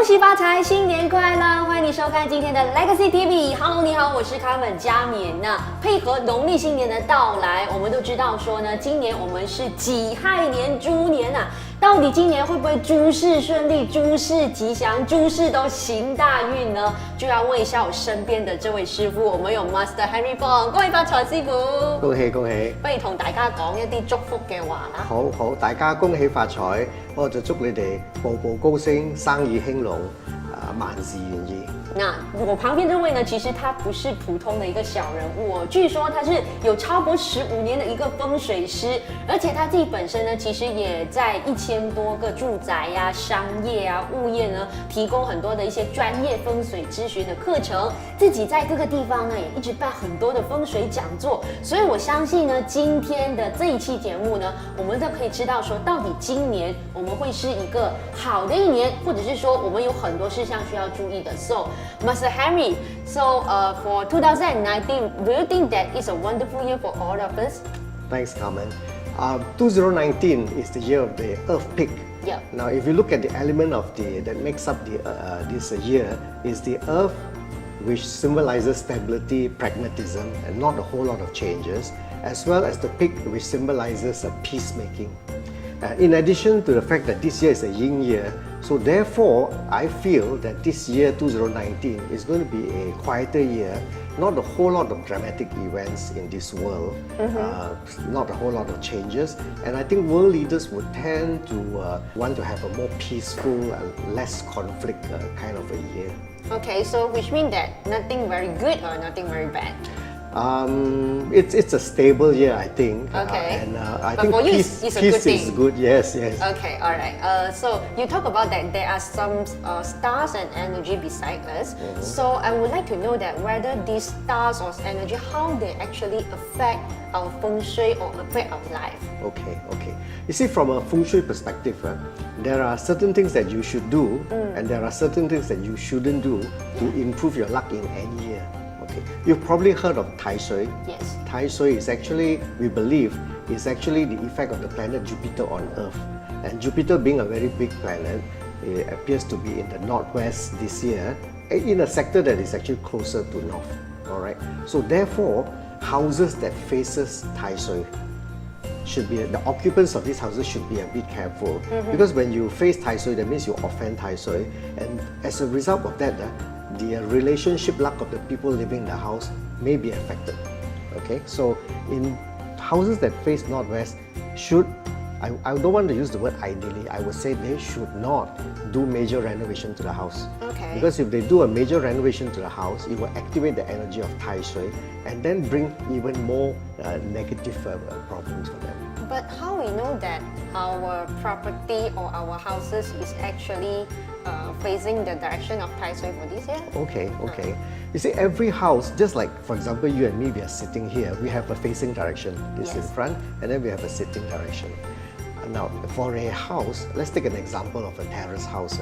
喜发财，新年快乐！欢迎你收看今天的 Legacy TV。Hello， 你好，我是卡门加冕。那配合农历新年的到来，我们都知道说呢，今年我们是己亥年猪年啊。到底今年会不会诸事顺利、诸事吉祥、诸事都行大運呢？就要問一下我身邊的這位師傅，我們有 Master Henry Fong， 恭喜發財師傅！恭喜恭喜！不如同大家講一啲祝福嘅話啦。好好，大家恭喜發財，我就祝你哋步步高升，生意興隆，萬事如意。那我旁邊這位呢，其實他不是普通的一個小人物哦，據說他是有超過15年的一個風水師，而且他自己本身呢，其實也在1000多個住宅呀、商業啊、物業呢，提供很多的一些專業風水諮詢的課程，自己在各個地方呢，也一直辦很多的風水講座，所以我相信呢，今天的這一期節目呢，我們都可以知道說，到底今年我們會是一個好的一年，或者是說我們有很多事項需要注意的。So Master Henry, for 2019, do you think that is a wonderful year for all of us? Thanks, Carmen. 2019 is the year of the Earth pig. Yeah. Now, if you look at the element of that makes up this year, is the Earth, which symbolizes stability, pragmatism, and not a whole lot of changes, as well as the pig, which symbolizes peacemaking. In addition to the fact that this year is a yin year, so therefore I feel that this year 2019 is going to be a quieter year, not a whole lot of dramatic events in this world, not a whole lot of changes, and I think world leaders would tend to want to have a more peaceful, less conflict kind of a year. Okay, so which means that nothing very good or nothing very bad? It's a stable year, I think. Okay. And I but think for you, peace, it's a peace good thing. is good. Yes, yes. Okay, all right. So you talk about that there are some stars and energy beside us. So I would like to know that whether these stars or energy, how they actually affect our feng shui or affect our life. Okay. You see, from a feng shui perspective, there are certain things that you should do, and there are certain things that you shouldn't do to improve your luck in any year. Okay. You've probably heard of Tai Sui. Yes. Tai Sui is actually, we believe, is actually the effect of the planet Jupiter on Earth. And Jupiter being a very big planet, it appears to be in the northwest this year, in a sector that is actually closer to north. All right. So therefore, houses that faces Tai Sui should be, the occupants of these houses should be a bit careful, because when you face Tai Sui, that means you offend Tai Sui, and as a result of that, the relationship luck of the people living in the house may be affected. Okay, so in houses that face northwest, I don't want to use the word ideally, I would say they should not do major renovation to the house. Okay. Because if they do a major renovation to the house, it will activate the energy of Tai Sui and then bring even more negative problems for them. But how we know that our property or our houses is actually facing the direction of Tai Sui for this year? Okay. You see, every house, just like, for example, you and me, we are sitting here, we have a facing direction. This in front, and then we have a sitting direction. Now, for a house, let's take an example of a terrace house.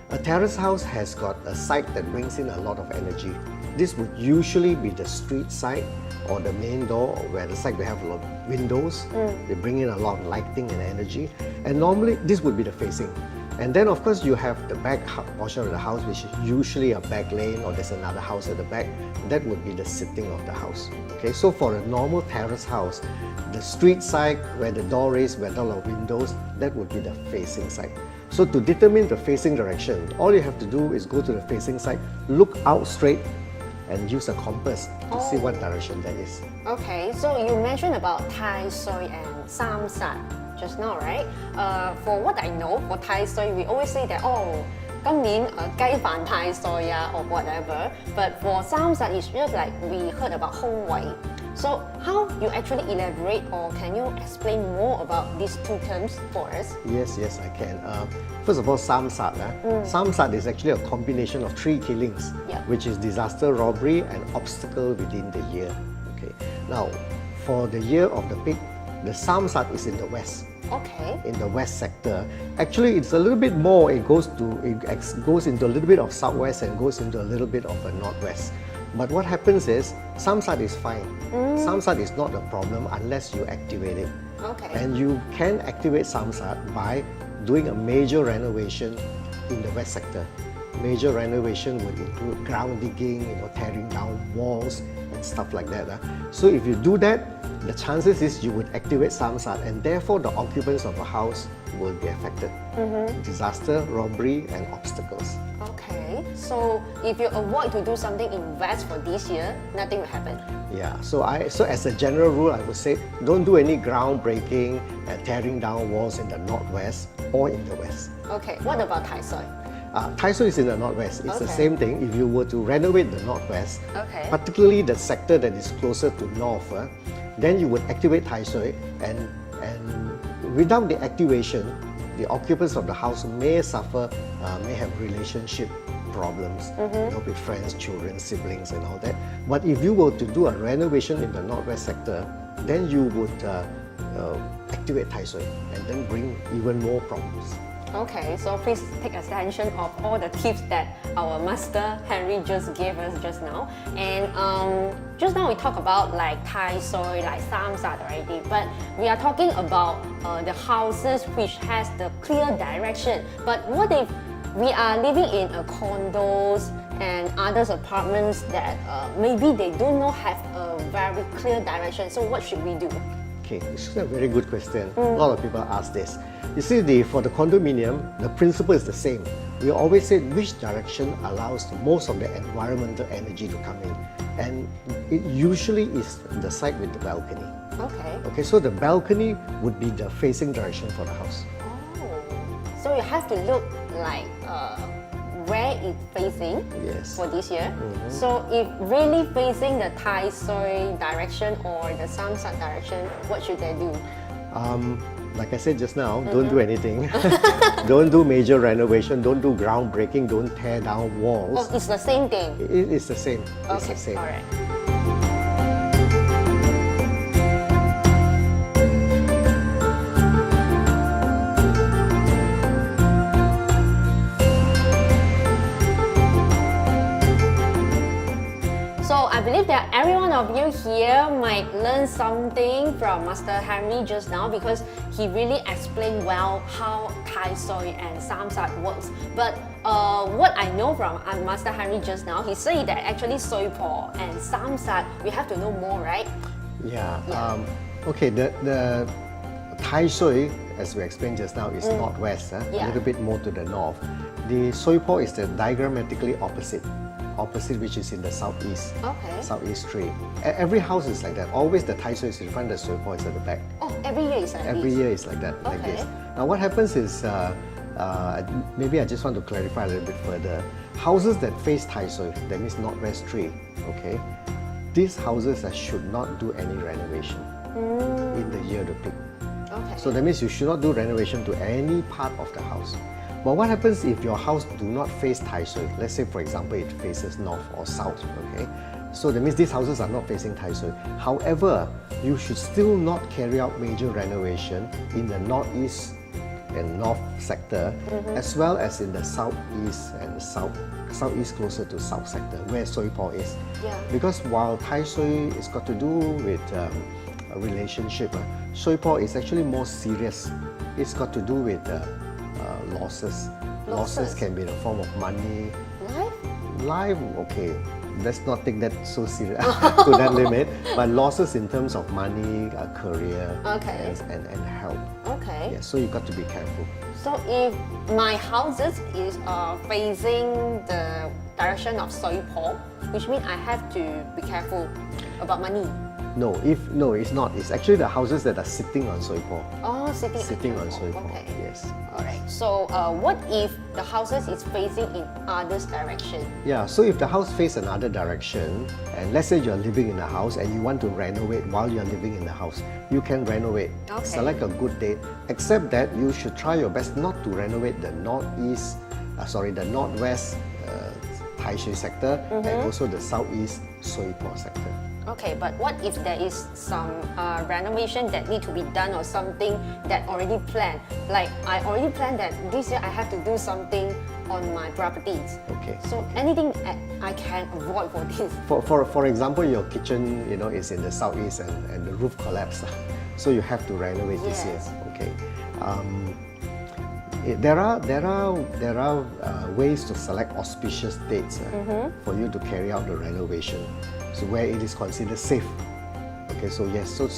A terrace house has got a side that brings in a lot of energy. This would usually be the street side or the main door, where the side will have a lot of windows. They bring in a lot of lighting and energy. And normally, this would be the facing. And then, of course, you have the back portion of the house, which is usually a back lane, or there's another house at the back. That would be the sitting of the house. Okay, so for a normal terrace house, the street side, where the door is, where there are windows, that would be the facing side. So to determine the facing direction, all you have to do is go to the facing side, look out straight, and use a compass to see what direction that is. Okay, so you mentioned about Tai Sui and Samsat just now, right? For what I know, for Tai Sui, we always say that, 今年雞犯太歲啊 or whatever. But for Samsat, it's just like we heard about 空位. So how you actually elaborate, or can you explain more about these two terms for us? Yes, I can. First of all, Samsat. Samsat is actually a combination of 3 killings, which is disaster, robbery, and obstacle within the year. Okay. Now, for the year of the pig, the Samsat is in the west. Okay. In the west sector. Actually, it's a little bit more. It goes into a little bit of southwest and goes into a little bit of a northwest. But what happens is, Samsat is fine. Samsat is not a problem unless you activate it. Okay. And you can activate Samsat by doing a major renovation in the west sector. major renovation would include ground digging, tearing down walls and stuff like that. So if you do that, the chances is you would activate samsat, and therefore the occupants of a house will be affected. Disaster, robbery and obstacles. Okay, so if you avoid to do something in west for this year, nothing will happen. Yeah, so as a general rule, I would say don't do any ground breaking and tearing down walls in the northwest or in the west. Okay, what about Tai Soi? Tai Soi is in the northwest. It's the same thing. If you were to renovate the northwest, Okay. particularly the sector that is closer to north, then you would activate Tai Soi, and without the activation, the occupants of the house may suffer, may have relationship problems with friends, children, siblings and all that. But if you were to do a renovation in the northwest sector, then you would activate Tai Soi and then bring even more problems. Okay, so please take attention of all the tips that our Master Henry just gave us just now. And just now we talk about like Tai Soi, like samsat already, but we are talking about the houses which has the clear direction. But what if we are living in a condos and others apartments that maybe they do not have a very clear direction? So what should we do? Okay, this is a very good question. A lot of people ask this. You see, for the condominium, the principle is the same. We always say which direction allows most of the environmental energy to come in. And it usually is the side with the balcony. Okay. Okay, so the balcony would be the facing direction for the house. Oh, so you have to look like where it's facing Yes. for this year. So if really facing the Tai Soi direction or the samsat direction, what should they do? Like I said just now, don't do anything. Don't do major renovation, don't do groundbreaking, don't tear down walls. Oh, it's the same thing. It is the same. It's Okay, the same. all right. So I believe that every one of you here might learn something from Master Henry just now, because he really explained well how Tai Soi and samsat works. But what I know from Master Henry just now, he said that actually Soi Po and samsat, we have to know more, right? Yeah. Okay, the Tai Soi, as we explained just now, is northwest, a Yeah. little bit more to the north. The Soi Po is the diagrammatically opposite, which is in the southeast. Okay. Southeast tree. Every house is like that. Always the Tai Soi is in front, the Soi Po is at the back. Oh, every year is like Every this. year is like that, like Okay. this. Now what happens is, maybe I just want to clarify a little bit further. Houses that face Tai Soi, that means northwest tree, okay? These houses should not do any renovation in the year to pick. Okay. So that means you should not do renovation to any part of the house. But what happens if your house do not face Tai Soi? Let's say, for example, it faces north or south, okay? So that means these houses are not facing Tai Soi. However, you should still not carry out major renovation in the northeast and north sector, as well as in the southeast and southeast closer to south sector, where Soi Po is. Yeah. Because while Tai Soi is got to do with a relationship, Soi Po is actually more serious. It's got to do with losses. Losses can be in the form of money, life, okay. Let's not take that so serious to that limit. But losses in terms of money, career, Okay. and health. Okay. Yeah, so you got to be careful. So if my houses is facing the direction of Soi Po, which means I have to be careful about money. No, it's not. It's actually the houses that are sitting on Soi Po. Oh, Sitting on Soi Po. Okay. Yes. Alright. So what if the houses is facing in others direction? Yeah, so if the house faces another direction, and let's say you're living in a house and you want to renovate while you're living in the house, you can renovate. Okay. Select a good date, except that you should try your best not to renovate the northwest Tai Soi sector and also the southeast Soi Po sector. Okay, but what if there is some renovation that need to be done or something that already planned? Like I already planned that this year I have to do something on my properties. Okay. So anything I can avoid for this? For example, your kitchen, is in the southeast and the roof collapsed, so you have to renovate this year. Yes. Okay. There are ways to select auspicious dates for you to carry out the renovation, so where it is considered safe. Okay, so yes, so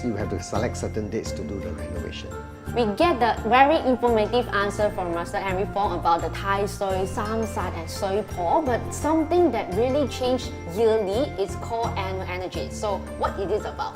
you have to select certain dates to do the renovation. We get the very informative answer from Master Henry Fong about the Tai Sui, Samsat and Sui Po, but something that really changed yearly is called annual energy. So what it is about?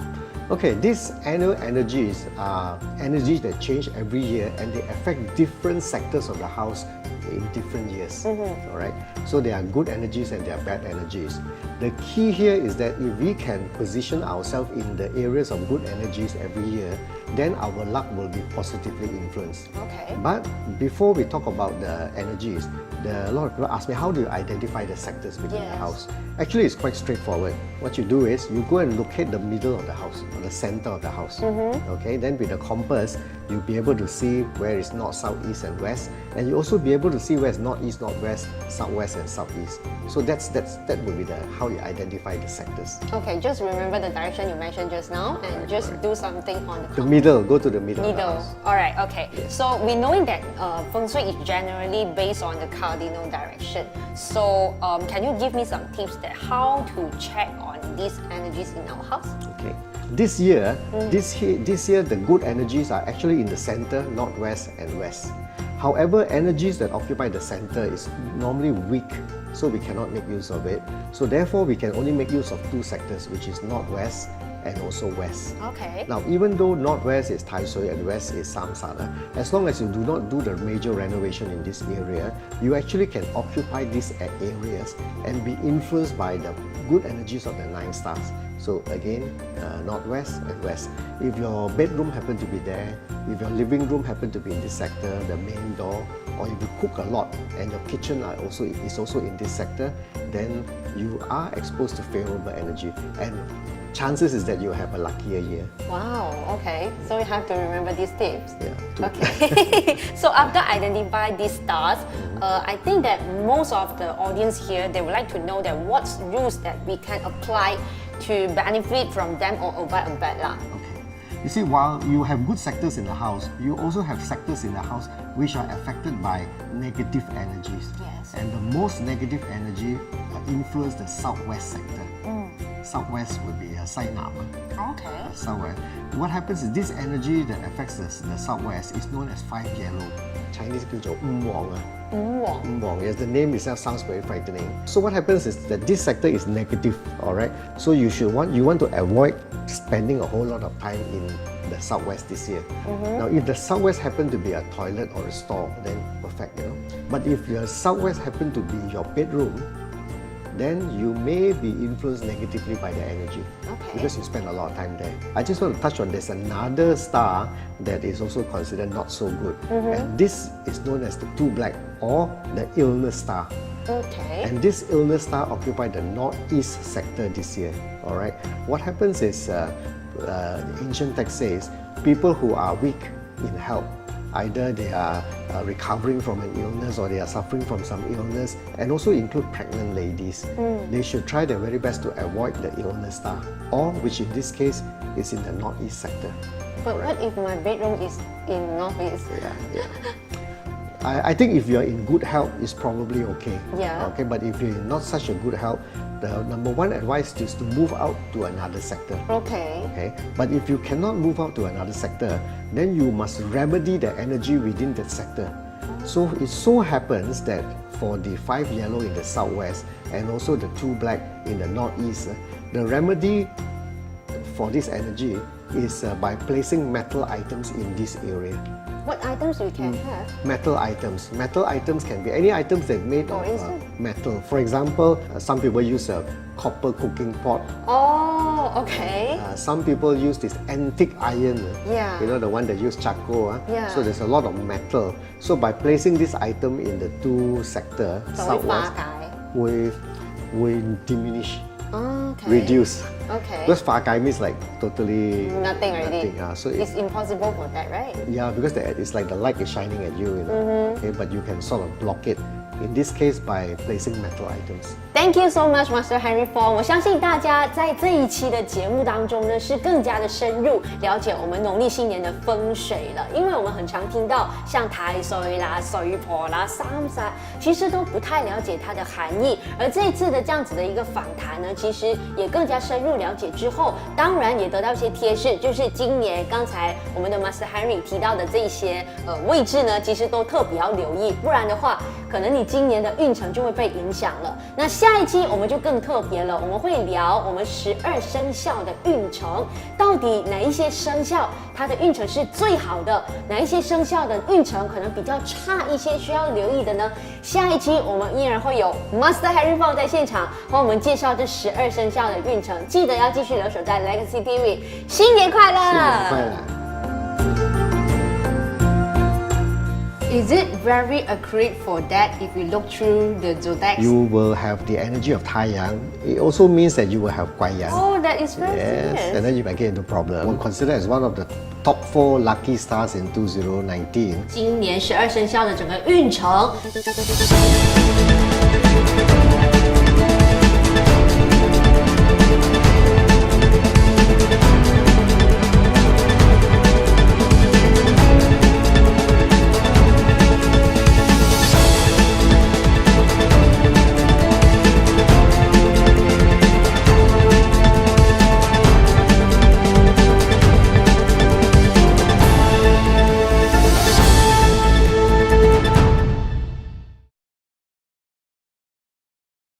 Okay, these annual energies are energies that change every year and they affect different sectors of the house in different years. All right, so there are good energies and there are bad energies. The key here is that if we can position ourselves in the areas of good energies every year, then our luck will be positively influenced. Okay. But before we talk about the energies, a lot of people ask me, how do you identify the sectors within the house? Actually, it's quite straightforward. What you do is you go and locate the middle of the house, or the center of the house. Okay, then with the compass, you'll be able to see where is north, south, east, and west, and you also be able to see where is north, east, northwest, southwest, and southeast. So that would be how you identify the sectors. Okay, just remember the direction you mentioned just now and just do something on the compass. Middle, go to the middle. Of the house. Alright, okay. Yes. So we knowing that Feng Shui is generally based on the cardinal direction. So can you give me some tips that how to check on these energies in our house? Okay. This year, the good energies are actually in the center, northwest, and west. However, energies that occupy the center is normally weak, so we cannot make use of it. So therefore, we can only make use of two sectors, which is northwest and also west. Okay. Now, even though northwest is Tai Sui and west is Samsara, as long as you do not do the major renovation in this area, you actually can occupy these areas and be influenced by the good energies of the 9 stars. So again, northwest and west. If your bedroom happen to be there, if your living room happen to be in this sector, the main door, or if you cook a lot and your kitchen is also in this sector, then you are exposed to favorable energy. And chances is that you have a luckier year. Wow, okay. So we have to remember these tips. Yeah. Okay. So after identify these stars, I think that most of the audience here, they would like to know that what rules that we can apply to benefit from them or avoid a bad luck. Okay. You see, while you have good sectors in the house, you also have sectors in the house which are affected by negative energies. Yes. And the most negative energy influence the southwest sector. Southwest would be Sainama. Okay. Southwest. What happens is this energy that affects the southwest is known as 5 yellow. Chinese 叫做五黃啊。五黃. Yes, the name itself sounds very frightening. So what happens is that this sector is negative, all right? So you want to avoid spending a whole lot of time in the southwest this year. Now, if the southwest happen to be a toilet or a store, then perfect, you know. But if your southwest happen to be your bedroom, then you may be influenced negatively by the energy because you spend a lot of time there. I just want to touch on there's another star that is also considered not so good, and this is known as the 2 black or the illness star. Okay. And this illness star occupied the northeast sector this year. All right. What happens is ancient text says people who are weak in health, either they are recovering from an illness or they are suffering from some illness, and also include pregnant ladies. They should try their very best to avoid the illness star, or which in this case is in the northeast sector. But what if my bedroom is in northeast? Yeah. I think if you're in good health, it's probably okay. Yeah. Okay, but if you're in not such a good health, the number one advice is to move out to another sector. Okay. Okay, but if you cannot move out to another sector, then you must remedy the energy within that sector. So it so happens that for the 5 yellow in the southwest and also the 2 black in the northeast, the remedy for this energy is by placing metal items in this area. What items we can have? Metal items. Metal items can be any items that made of metal. For example, some people use a copper cooking pot. Oh, okay. Some people use this antique iron. Yeah. You know, the one that use charcoal. Yeah. So there's a lot of metal. So by placing this item in the 2 sector, southwest, we diminish, reduce. Okay. Because fakai means like totally nothing already. So it's impossible for that, right? Yeah, because it's like the light is shining at you, you know. Okay, but you can sort of block it. In this case, by placing metal items. Thank you so much, Master Henry Fong。我相信大家在这一期的节目当中呢，是更加的深入了解我们农历新年的风水了。因为我们很常听到像太岁啦、水婆啦、三煞，其实都不太了解它的含义。而这一次的这样子的一个访谈呢，其实也更加深入了解之后，当然也得到一些贴士，就是今年刚才我们的 Master Henry 提到的这一些位置呢，其实都特别要留意，不然的话，可能你今年的运程就会被影响了。那下一期我们就更特别了，我们会聊我们12生肖的运程，到底哪一些生肖它的运程是最好的，哪一些生肖的运程可能比较差一些，需要留意的呢？下一期我们依然会有 Master Henry Fong 在现场和我们介绍这12生肖的运程，记得要继续留守在 Legacy TV， 新年快乐！新年快乐。Is it very accurate for that if we look through the zodiacs? You will have the energy of Taiyang. It also means that you will have Guaiyang. Oh, that is very Yes, serious. and then you might get into problem. We're considered as one of the top 4 lucky stars in 2019. 今年12生肖的整个运程。